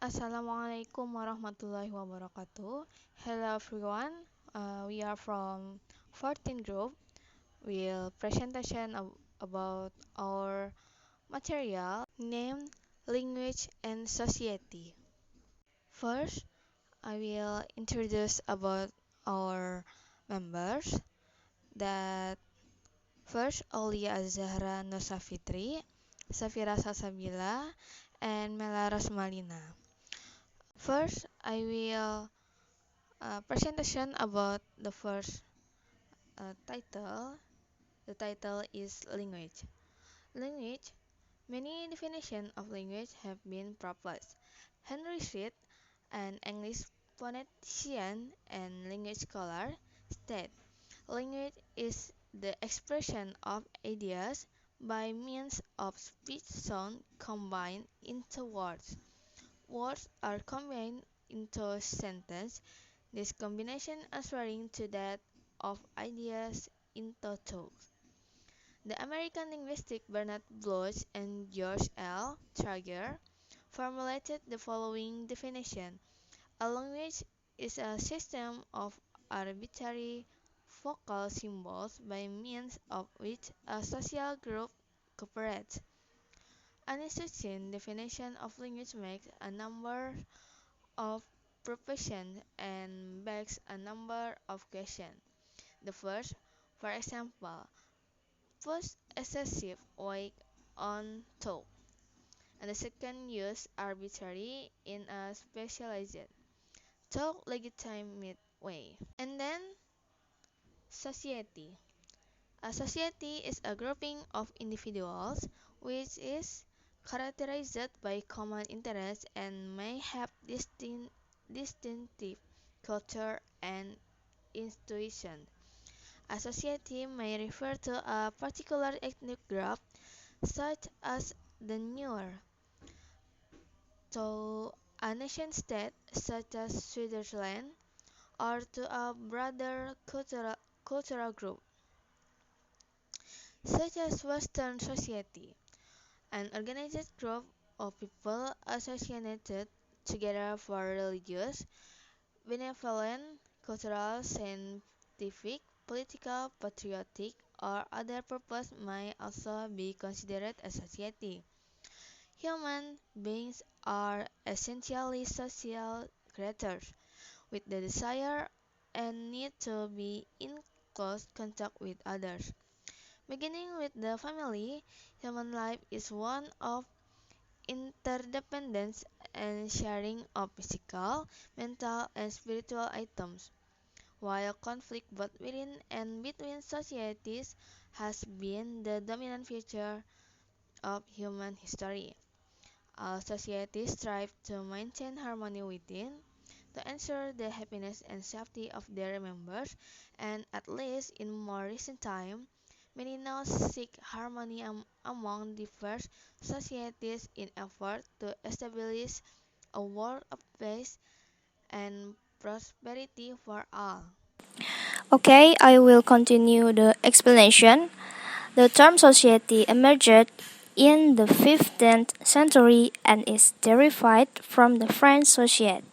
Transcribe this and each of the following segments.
Assalamualaikum warahmatullahi wabarakatuh. Hello everyone. We are from 14 group. We'll presentation about our material named Language and Society. First, I will introduce about our members. That first Aulia Azahra Nusa Fitri, Safira Salsabila, and Mela Rosmalina. First, I will presentation about the first title. The title is language. Language. Many definitions of language have been proposed. Henry Sheet, an English phonetician and language scholar, stated, language is the expression of ideas by means of speech sound combined into words. Words are combined into a sentence. This combination answering to that of ideas into thoughts. The American linguist Bernard Bloch and George L. Trager formulated the following definition. A language is a system of arbitrary vocal symbols by means of which a social group cooperates. An instruction definition of language makes a number of propositions and begs a number of questions. The first, for example, puts excessive weight on thought, and the second use arbitrary in a specialized thought legitimate way. And then society. A society is a grouping of individuals which is characterized by common interests and may have distinctive culture and institutions. A society may refer to a particular ethnic group, such as the Nuer, to a nation-state, such as Switzerland, or to a broader cultural group, such as Western society. An organized group of people associated together for religious, benevolent, cultural, scientific, political, patriotic, or other purpose may also be considered a society. Human beings are essentially social creatures with the desire and need to be in close contact with others. Beginning with the family, human life is one of interdependence and sharing of physical, mental, and spiritual items. While conflict both within and between societies has been the dominant feature of human history, all societies strive to maintain harmony within, to ensure the happiness and safety of their members, and at least in more recent time, many now seek harmony among diverse societies in effort to establish a world of peace and prosperity for all. Okay, I will continue the explanation. The term society emerged in the 15th century and is derived from the French societe.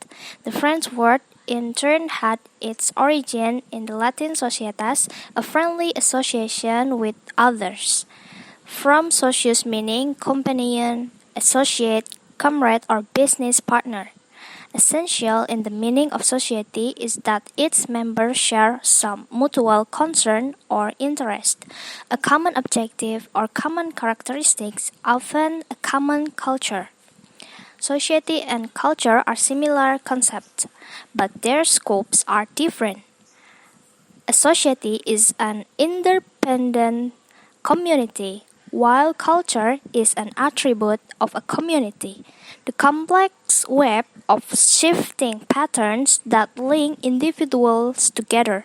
The French word in turn had its origin in the Latin societas, a friendly association with others. From socius meaning companion, associate, comrade, or business partner. Essential in the meaning of society is that its members share some mutual concern or interest, a common objective or common characteristics, often a common culture. Society and culture are similar concepts, but their scopes are different. A society is an independent community, while culture is an attribute of a community. The complex web of shifting patterns that link individuals together.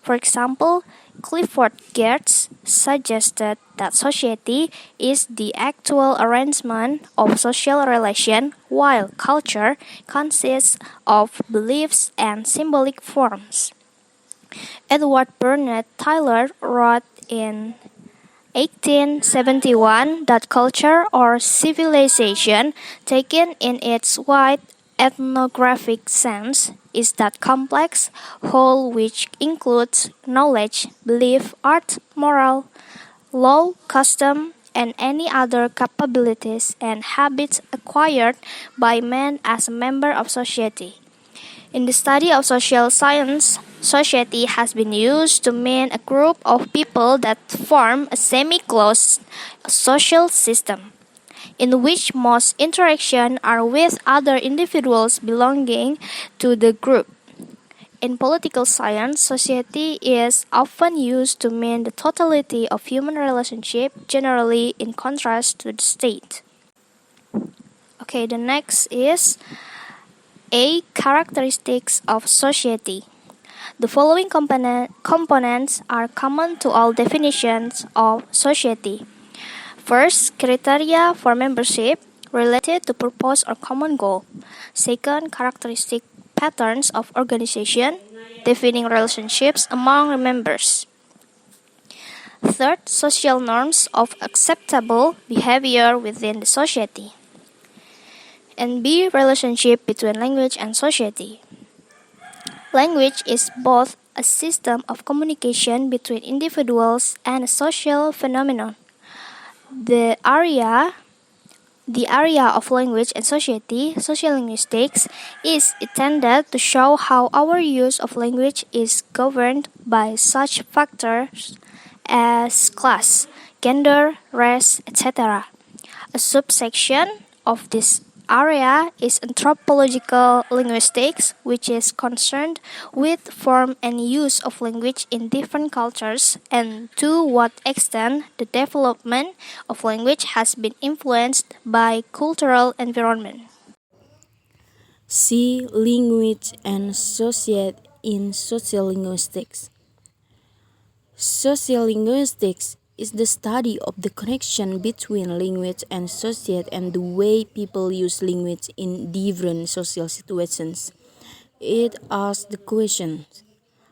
For example, Clifford Geertz suggested that society is the actual arrangement of social relations, while culture consists of beliefs and symbolic forms. Edward Burnett Tylor wrote in 1871 that culture or civilization, taken in its wide ethnographic sense is that complex whole which includes knowledge, belief, art, moral, law, custom, and any other capabilities and habits acquired by man as a member of society. In the study of social science, society has been used to mean a group of people that form a semi-closed social system, in which most interactions are with other individuals belonging to the group. In political science, society is often used to mean the totality of human relationship, generally in contrast to the state. Okay, the next is A. Characteristics of society. The following components are common to all definitions of society. First, criteria for membership related to purpose or common goal. Second, characteristic patterns of organization, defining relationships among the members. Third, social norms of acceptable behavior within the society. And B, relationship between language and society. Language is both a system of communication between individuals and a social phenomenon. The area of language and society, sociolinguistics, is intended to show how our use of language is governed by such factors as class, gender, race, etc. A subsection of this area is anthropological linguistics, which is concerned with form and use of language in different cultures and to what extent the development of language has been influenced by cultural environment. See language and society in sociolinguistics. Sociolinguistics is the study of the connection between language and society and the way people use language in different social situations. It asks the question,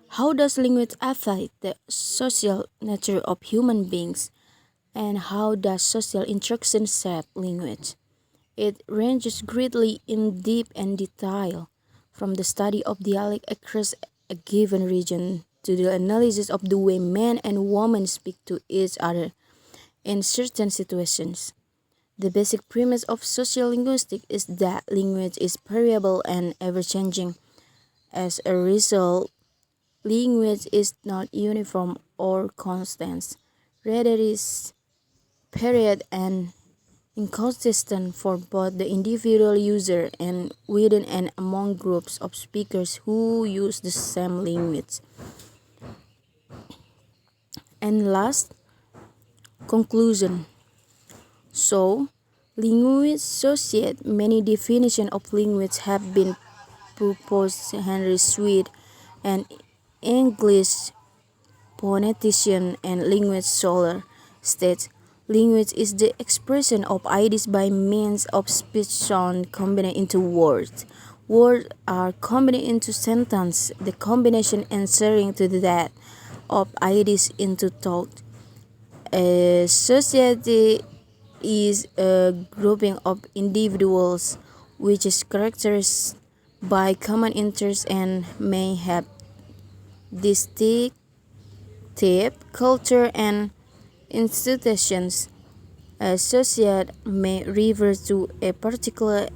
how does language affect the social nature of human beings, and how does social interaction shape language? It ranges greatly in depth and detail, from the study of dialect across a given region to the analysis of the way men and women speak to each other in certain situations. The basic premise of sociolinguistics is that language is variable and ever-changing. As a result, language is not uniform or constant, rather it is varied and inconsistent for both the individual user and within and among groups of speakers who use the same language. And last, conclusion. So, linguists associate many definitions of language have been proposed. Henry Sweet, an English phonetician and linguist scholar, states language is the expression of ideas by means of speech sound combined into words. Words are combined into sentences, the combination answering to that of ideas into thought. A society is a grouping of individuals which is characterized by common interests and may have distinctive culture and institutions. A society may refer to a particular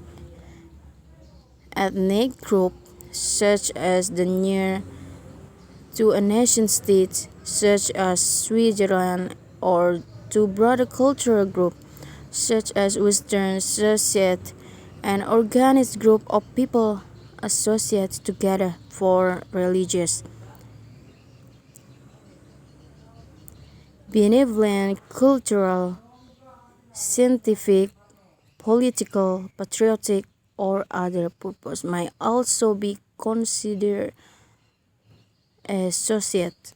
ethnic group, such as the near to a nation state, such as Switzerland, or to broader cultural group, such as Western society, an organized group of people associated together for religious, benevolent, cultural, scientific, political, patriotic, or other purpose might also be considered a society.